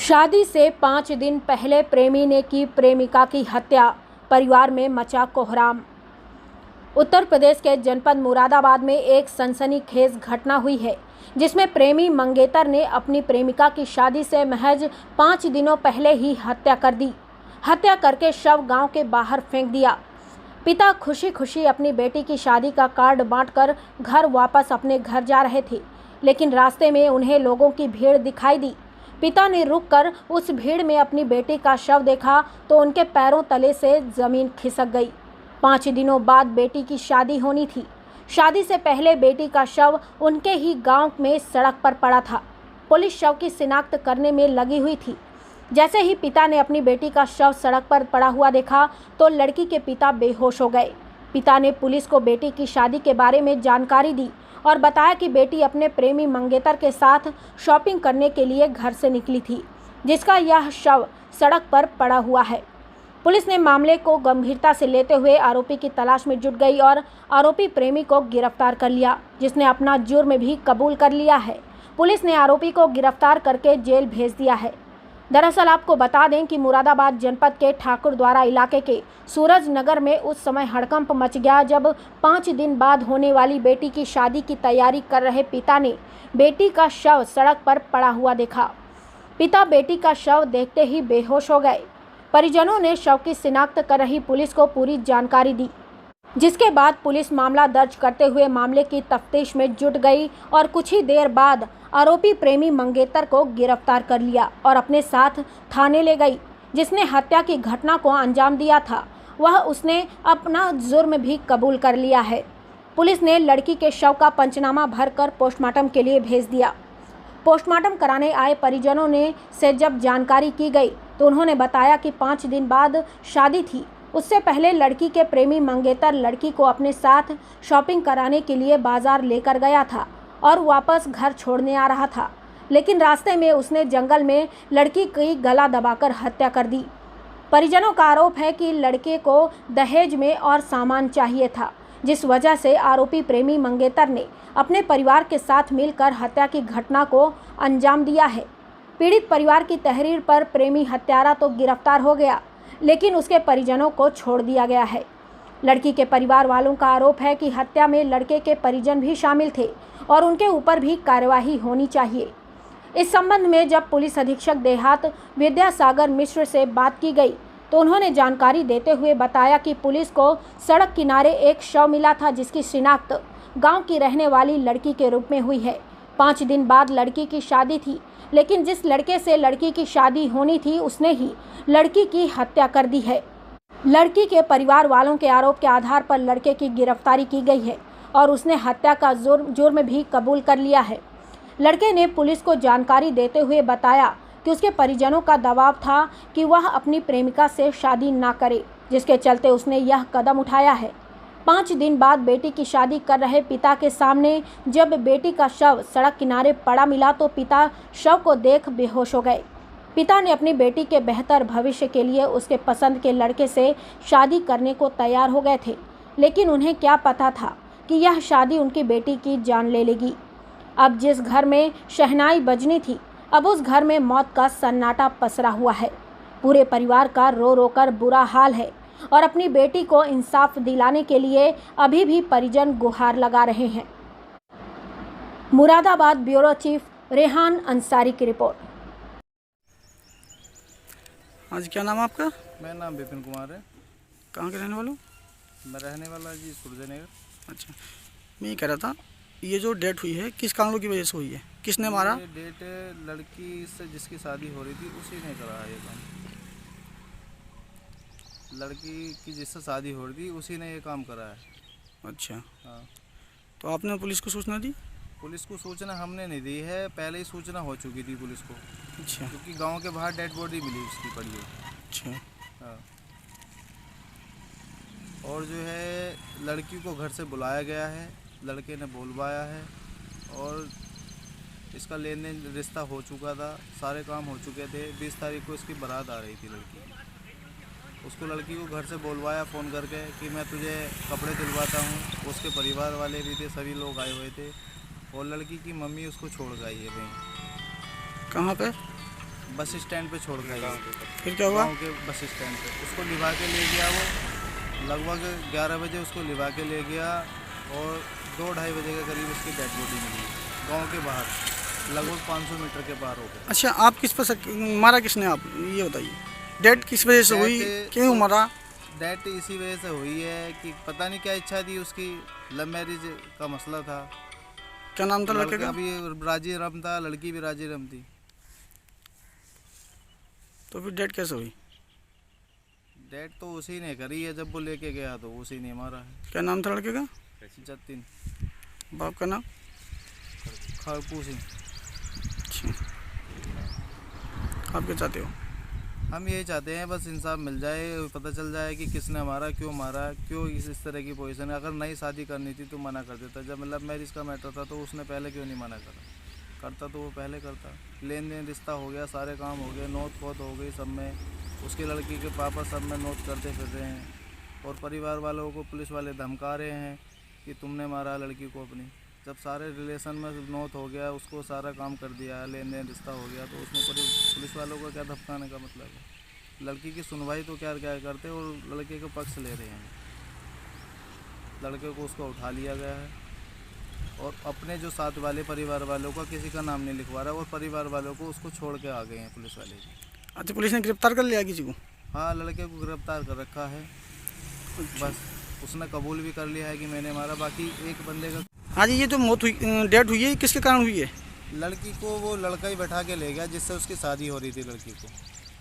शादी से 5 दिन पहले प्रेमी ने की प्रेमिका की हत्या, परिवार में मचा कोहराम। उत्तर प्रदेश के जनपद मुरादाबाद में एक सनसनीखेज घटना हुई है, जिसमें प्रेमी मंगेतर ने अपनी प्रेमिका की शादी से महज 5 दिनों पहले ही हत्या कर दी। हत्या करके शव गांव के बाहर फेंक दिया। पिता खुशी खुशी अपनी बेटी की शादी का कार्ड बांटकर घर वापस अपने घर जा रहे थे, लेकिन रास्ते में उन्हें लोगों की भीड़ दिखाई दी। पिता ने रुककर उस भीड़ में अपनी बेटी का शव देखा तो उनके पैरों तले से जमीन खिसक गई। 5 दिनों बाद बेटी की शादी होनी थी। शादी से पहले बेटी का शव उनके ही गांव में सड़क पर पड़ा था। पुलिस शव की शिनाख्त करने में लगी हुई थी। जैसे ही पिता ने अपनी बेटी का शव सड़क पर पड़ा हुआ देखा तो लड़की के पिता बेहोश हो गए। पिता ने पुलिस को बेटी की शादी के बारे में जानकारी दी और बताया कि बेटी अपने प्रेमी मंगेतर के साथ शॉपिंग करने के लिए घर से निकली थी, जिसका यह शव सड़क पर पड़ा हुआ है। पुलिस ने मामले को गंभीरता से लेते हुए आरोपी की तलाश में जुट गई और आरोपी प्रेमी को गिरफ्तार कर लिया, जिसने अपना जुर्म भी कबूल कर लिया है। पुलिस ने आरोपी को गिरफ्तार करके जेल भेज दिया है। दरअसल आपको बता दें कि मुरादाबाद जनपद के ठाकुरद्वारा इलाके के सूरज नगर में उस समय हड़कंप मच गया जब 5 दिन बाद होने वाली बेटी की शादी की तैयारी कर रहे पिता ने बेटी का शव सड़क पर पड़ा हुआ देखा। पिता बेटी का शव देखते ही बेहोश हो गए। परिजनों ने शव की शिनाख्त कर रही पुलिस को पूरी जानकारी दी, जिसके बाद पुलिस मामला दर्ज करते हुए मामले की तफ्तीश में जुट गई और कुछ ही देर बाद आरोपी प्रेमी मंगेतर को गिरफ्तार कर लिया और अपने साथ थाने ले गई। जिसने हत्या की घटना को अंजाम दिया था, वह उसने अपना जुर्म भी कबूल कर लिया है। पुलिस ने लड़की के शव का पंचनामा भरकर पोस्टमार्टम के लिए भेज दिया। पोस्टमार्टम कराने आए परिजनों ने से जब जानकारी की गई तो उन्होंने बताया कि 5 दिन बाद शादी थी। उससे पहले लड़की के प्रेमी मंगेतर लड़की को अपने साथ शॉपिंग कराने के लिए बाजार लेकर गया था और वापस घर छोड़ने आ रहा था, लेकिन रास्ते में उसने जंगल में लड़की की गला दबाकर हत्या कर दी। परिजनों का आरोप है कि लड़के को दहेज में और सामान चाहिए था, जिस वजह से आरोपी प्रेमी मंगेतर ने अपने परिवार के साथ मिलकर हत्या की घटना को अंजाम दिया है। पीड़ित परिवार की तहरीर पर प्रेमी हत्यारा तो गिरफ्तार हो गया, लेकिन उसके परिजनों को छोड़ दिया गया है। लड़की के परिवार वालों का आरोप है कि हत्या में लड़के के परिजन भी शामिल थे और उनके ऊपर भी कार्यवाही होनी चाहिए। इस संबंध में जब पुलिस अधीक्षक देहात विद्यासागर मिश्र से बात की गई तो उन्होंने जानकारी देते हुए बताया कि पुलिस को सड़क किनारे एक शव मिला था, जिसकी शिनाख्त गांव की रहने वाली लड़की के रूप में हुई है। 5 दिन बाद लड़की की शादी थी, लेकिन जिस लड़के से लड़की की शादी होनी थी उसने ही लड़की की हत्या कर दी है। लड़की के परिवार वालों के आरोप के आधार पर लड़के की गिरफ्तारी की गई है और उसने हत्या का जुर्म भी कबूल कर लिया है। लड़के ने पुलिस को जानकारी देते हुए बताया कि उसके परिजनों का दबाव था कि वह अपनी प्रेमिका से शादी ना करे, जिसके चलते उसने यह कदम उठाया है। 5 दिन बाद बेटी की शादी कर रहे पिता के सामने जब बेटी का शव सड़क किनारे पड़ा मिला तो पिता शव को देख बेहोश हो गए। पिता ने अपनी बेटी के बेहतर भविष्य के लिए उसके पसंद के लड़के से शादी करने को तैयार हो गए थे, लेकिन उन्हें क्या पता था कि यह शादी उनकी बेटी की जान ले लेगी। अब जिस घर में शहनाई बजनी थी, अब उस घर में मौत का सन्नाटा पसरा हुआ है। पूरे परिवार का रो रो कर बुरा हाल है और अपनी बेटी को इंसाफ दिलाने के लिए अभी भी परिजन गुहार लगा रहे हैं। मुरादाबाद ब्यूरो चीफ रेहान अंसारी की रिपोर्ट। आज क्या नाम है आपका? मेरा नाम विपिन कुमार है। कहाँ के रहने वाले हो? मैं रहने वाला जी सूरजनगर। अच्छा, मैं ये कह रहा था, ये जो डेथ हुई है किस कारणों की वजह से हुई है? किसने मारा? ये डेट लड़की से जिसकी शादी हो रही थी उसी ने करा है ये काम। लड़की की जिससे शादी हो रही थी उसी ने ये काम करा है। अच्छा, हाँ। तो आपने पुलिस को सूचना दी? पुलिस को सूचना हमने नहीं दी है, पहले ही सूचना हो चुकी थी पुलिस को। अच्छा, क्योंकि गांव के बाहर डेड बॉडी मिली उसकी पड़ी है। अच्छा, हाँ। और जो है लड़की को घर से बुलाया गया है, लड़के ने बुलवाया है और इसका लेन देन रिश्ता हो चुका था, सारे काम हो चुके थे। 20 तारीख को इसकी बारात आ रही थी लड़की। उसको लड़की को घर से बुलवाया फ़ोन करके कि मैं तुझे कपड़े दिलवाता हूँ। उसके परिवार वाले भी थे, सभी लोग आए हुए थे और लड़की की मम्मी उसको छोड़ गई है भाई। कहाँ पे? बस स्टैंड पे छोड़ गया। फिर क्या हुआ? गाँव के बस स्टैंड पे उसको लिवा के ले गया वो, लगभग 11 बजे उसको लिवा के ले गया और 2-2:30 बजे के करीब उसकी डेड बॉडी मिली गांव के बाहर, लगभग 500 मीटर के बाहर हो गए। अच्छा, आप किस पर मारा किसने, आप ये बताइए? डेथ किस वजह से हुई, क्यों मरा? डेथ इसी वजह से हुई है कि पता नहीं क्या इच्छा थी उसकी, लव मैरिज का मसला था। क्या नाम था लड़के का? अभी राजी राम था, लड़की भी राजी राम थी। तो फिर डेथ कैसे हुई? डेथ तो उसी ने करी है, जब वो लेके गया तो उसी ने मारा है। क्या नाम था लड़के का? जतिन। बाप का नाम? खड़पू सिंह। अच्छा, आप क्या चाहते हो? हम यही चाहते हैं बस इंसाफ मिल जाए, पता चल जाए कि किसने मारा, क्यों इस तरह की पोजीशन है। अगर नई शादी करनी थी तो मना कर देता, जब लव मैरिज का मैटर था तो उसने पहले क्यों नहीं मना करता तो वो पहले करता। लेन देन रिश्ता हो गया, सारे काम हो गए, नोट खोत हो गई, सब में उसकी लड़की के पापा सब में नोट करते फिर रहे हैं और परिवार वालों को पुलिस वाले धमका रहे हैं कि तुमने मारा लड़की को अपनी। जब सारे रिलेशन में नोट हो गया, उसको सारा काम कर दिया, लेन देन रिश्ता हो गया, तो उसमें पुलिस वालों को क्या धमकाने का मतलब है? लड़की की सुनवाई तो क्या क्या करते और लड़के का पक्ष ले रहे हैं। लड़के को उसको उठा लिया गया है और अपने जो साथ वाले परिवार वालों का किसी का नाम नहीं लिखवा रहा और परिवार वालों को उसको छोड़ के आ गए हैं पुलिस वाले। अच्छा, पुलिस ने गिरफ्तार कर लिया किसी को? हाँ, लड़के को गिरफ्तार कर रखा है। बस उसने कबूल भी कर लिया है कि मैंने मारा। बाकी एक बंदे का, हाँ जी, ये जो मौत हुई, डेथ हुई है, किसके कारण हुई है? लड़की को वो लड़का ही बैठा के ले गया जिससे उसकी शादी हो रही थी। लड़की को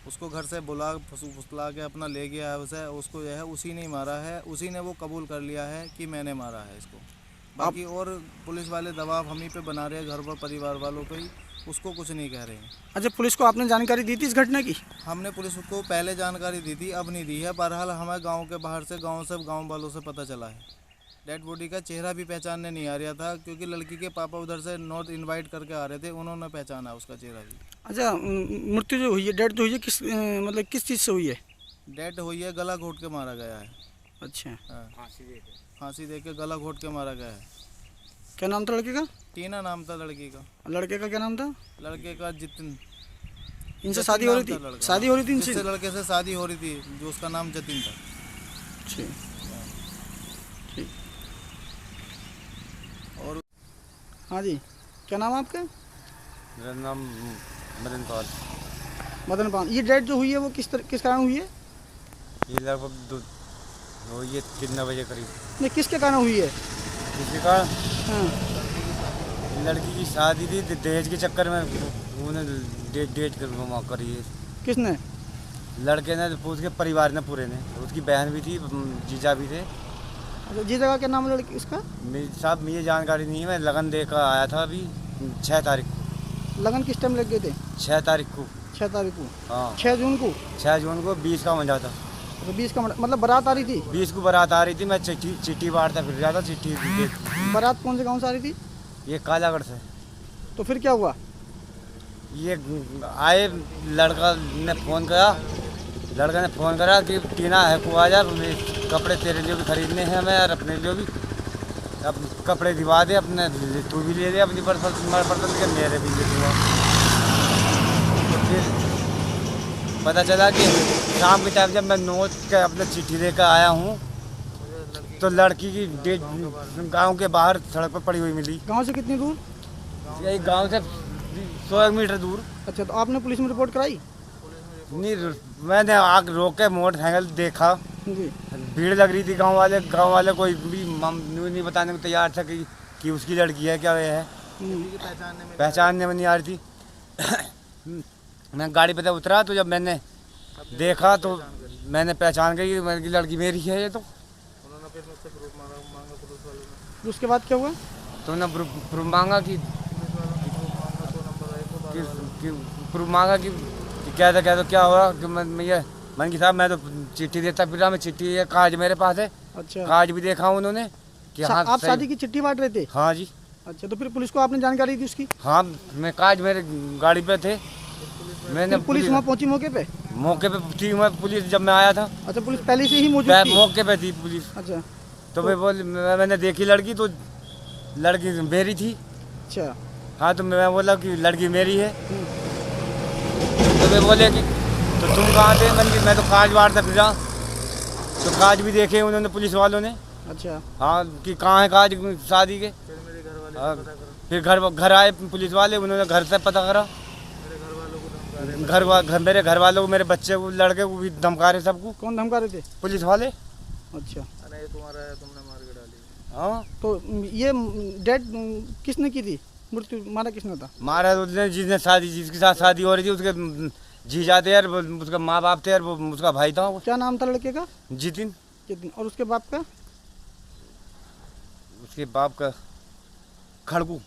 उसको घर से बुला फुसला के अपना ले गया है उसे, उसको जो है उसी ने मारा है, उसी ने वो कबूल कर लिया है कि मैंने मारा है इसको। बाकी और पुलिस वाले दबाव हम ही पे बना रहे हैं, घर पर परिवार वालों पे ही, उसको कुछ नहीं कह रहे हैं। अच्छा, पुलिस को आपने जानकारी दी थी इस घटना की? हमने पुलिस को पहले जानकारी दी थी, अब नहीं दी है। बहरहाल हमें गांव के बाहर से गांव वालों से पता चला है। डेड बॉडी का चेहरा भी पहचानने नहीं आ रहा था क्योंकि लड़की के पापा उधर से नॉर्थ इनवाइट करके आ रहे थे, उन्होंने पहचाना उसका चेहरा भी। अच्छा, मृत्यु जो हुई है, डेथ जो हुई है, मतलब किस चीज़ से हुई है? डेड हुई है, गला घोट के मारा गया है। अच्छा, हाँ, फांसी दे के गला घोट के मारा गया है। क्या नाम था लड़के का? टीना नाम था लड़की का। लड़के का क्या नाम था? लड़के का जितिन। इनसे शादी हो रही थी? शादी हो रही थी इनसे? जिससे लड़के से शादी हो रही थी, जो उसका नाम जतिन था। ठीक ठीक। और हाँ जी, क्या नाम है आपका? मेरा नाम मदन पाल। मदन पाल। ये डेथ जो हुई है वो किस कारण हुई है? ये लगभग हुई है 3 बजे करीब। नहीं, किसके कारण हुई है? किसी का हाँ, लड़की की शादी थी, दहेज के चक्कर में उन्होंने डेट करी है। किसने? लड़के ने, उसके परिवार ने, पूरे ने। उसकी बहन भी थी, जीजा भी थे। अच्छा, जी जगह क्या नाम है लड़की इसका? साहब मुझे जानकारी नहीं है, मैं लगन दे कर आया था अभी 6 तारीख को। लगन किस टाइम लग गए थे? 6 तारीख को। 6 तारीख को? हाँ, 6 जून को? 6 जून को 20 का मंजा था। तो 20 का मतलब बारात आ रही थी? 20 को बारात आ रही थी। मैं चिट्ठी बांटता फिर रहा था। चिट्ठी बारात कौन से गांव से आ रही थी? ये कालागढ़ से। तो फिर क्या हुआ? ये आए, लड़का ने फ़ोन करा कि टीना है को आ जा, कपड़े तेरे लिए भी खरीदने हैं हमें और अपने लिए भी। अब कपड़े दिवा दे, अपने तू भी ले दे अपनी बर्तन के, मेरे भी ले दूँगा। तो फिर पता चला कि शाम के टाइम जब मैं नोट के अपने चिट्ठी लेकर आया हूँ तो लड़की की डेट गांव के बाहर सड़क पर पड़ी हुई मिली। गांव से कितनी दूर? यही गांव से 100 मीटर दूर। अच्छा, तो आपने पुलिस में रिपोर्ट कराई? नहीं, मैंने आग रोक के मोटरसाइकिल देखा, जी। भीड़ लग रही थी। गांव वाले कोई भी नहीं बताने को तैयार था कि उसकी लड़की है, क्या है, पहचानने में नहीं आ रही थी। मैं गाड़ी पे उतरा तो जब मैंने देखा तो मैंने पहचान गई कि लड़की मेरी है ये। तो उसके बाद क्या हुआ? तो उन्होंने प्रूफ मांगा कि प्रूफ मांगा कि क्या हुआ कि मैंने कि साहब मैं तो चिट्ठी देता फिर रहा, मैं चिट्ठी है, कागज मेरे पास है। अच्छा, कागज भी देखा उन्होंने कि हाँ आप शादी की चिट्ठी बांट रहे थे? हाँ जी। अच्छा, तो फिर पुलिस को आपने जानकारी दी उसकी? हाँ, मैं कागज मेरे गाड़ी पे थे। मैंने पुलिस वहाँ पहुंची मौके पे थी। मैं पुलिस जब मैं आया था। अच्छा, पुलिस पहले से ही मौजूद थी? मौके पे थी पुलिस। अच्छा, तो मैंने देखी लड़की, तो लड़की मेरी थी। अच्छा। हाँ, तो मैं बोला कि लड़की मेरी है। तो तो वे बोले कि तो तुम कहाँ थे? मैं तो काज बार तक जा, तो काज भी देखे उन्होंने पुलिस वालों ने। अच्छा, हाँ कि कहाँ है काज शादी के। फिर घर आए पुलिस वाले, उन्होंने घर से पता करा। मेरे घर वालों को, मेरे बच्चे को, लड़के को भी धमका रहे सबको। कौन धमका रहे थे? पुलिस वाले। अच्छा, अरे तुम्हारा है, तुमने मार के डाली। हाँ, तो ये डेट किसने की थी? मृत्यु मारा किसने था? मारा उसने जिसके साथ शादी हो रही थी, उसके जीजा थे यार, उसका माँ बाप थे यार, वो उसका भाई था वो। क्या नाम था लड़के का? जितिन। और उसके बाप का? उसके बाप का खड़कू।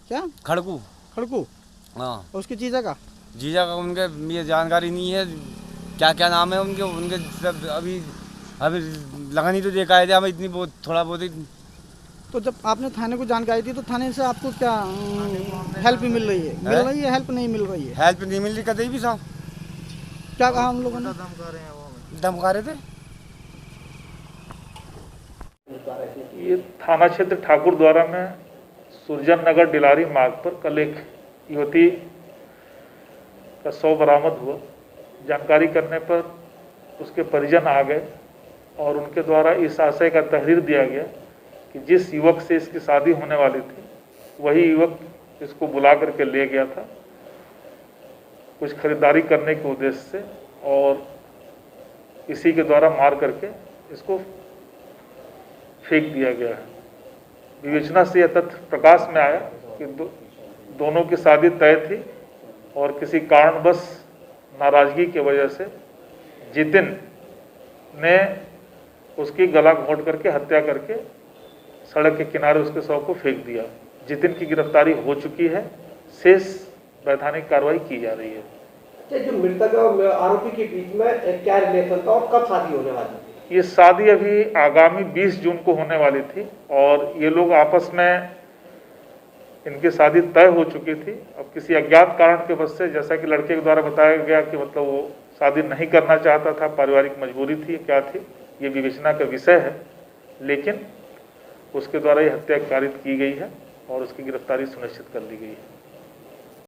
क्या? खड़कू। खड़कू। हाँ। और उसके जीजा का? जीजा का उनके ये जानकारी नहीं है, क्या क्या नाम है उनके सब अभी लगनी तो देखा है, हमें इतनी बहुत थोड़ा बहुत ही। तो जब आपने थाने को जानकारी दी तो थाने से आपको क्या हेल्प मिल रही है? मिल रही है हेल्प? नहीं मिल रही है? हेल्प नहीं मिल रही कभी भी साहब। क्या कहा हम लोगों ने? धमका रहे थे। ये थाना क्षेत्र ठाकुरद्वारा में सुरजन नगर डिलारी मार्ग पर कल एक युवती का शव बरामद हुआ। जानकारी करने पर उसके परिजन आ गए और उनके द्वारा इस आशय का तहरीर दिया गया कि जिस युवक से इसकी शादी होने वाली थी वही युवक इसको बुला करके ले गया था कुछ खरीदारी करने के उद्देश्य से, और इसी के द्वारा मार करके इसको फेंक दिया गया है। विवेचना से यह तथ्य प्रकाश में आया कि दोनों की शादी तय थी और किसी कारणवश नाराजगी की वजह से जितिन ने उसकी गला घोंट करके हत्या करके सड़क के किनारे उसके शव को फेंक दिया। जितिन की गिरफ्तारी हो चुकी है, शेष वैधानिक कार्रवाई की जा रही है। जो मृतक और आरोपी के बीच में क्या रिलेशन था और कब शादी होने वाली थी? ये शादी अभी आगामी 20 जून को होने वाली थी और ये लोग आपस में इनकी शादी तय हो चुकी थी। अब किसी अज्ञात कारण के वजह से, जैसा कि लड़के के द्वारा बताया गया कि मतलब वो शादी नहीं करना चाहता था, पारिवारिक मजबूरी थी, क्या थी, ये विवेचना का विषय है, लेकिन उसके द्वारा ये हत्या कारित की गई है और उसकी गिरफ्तारी सुनिश्चित कर ली गई है।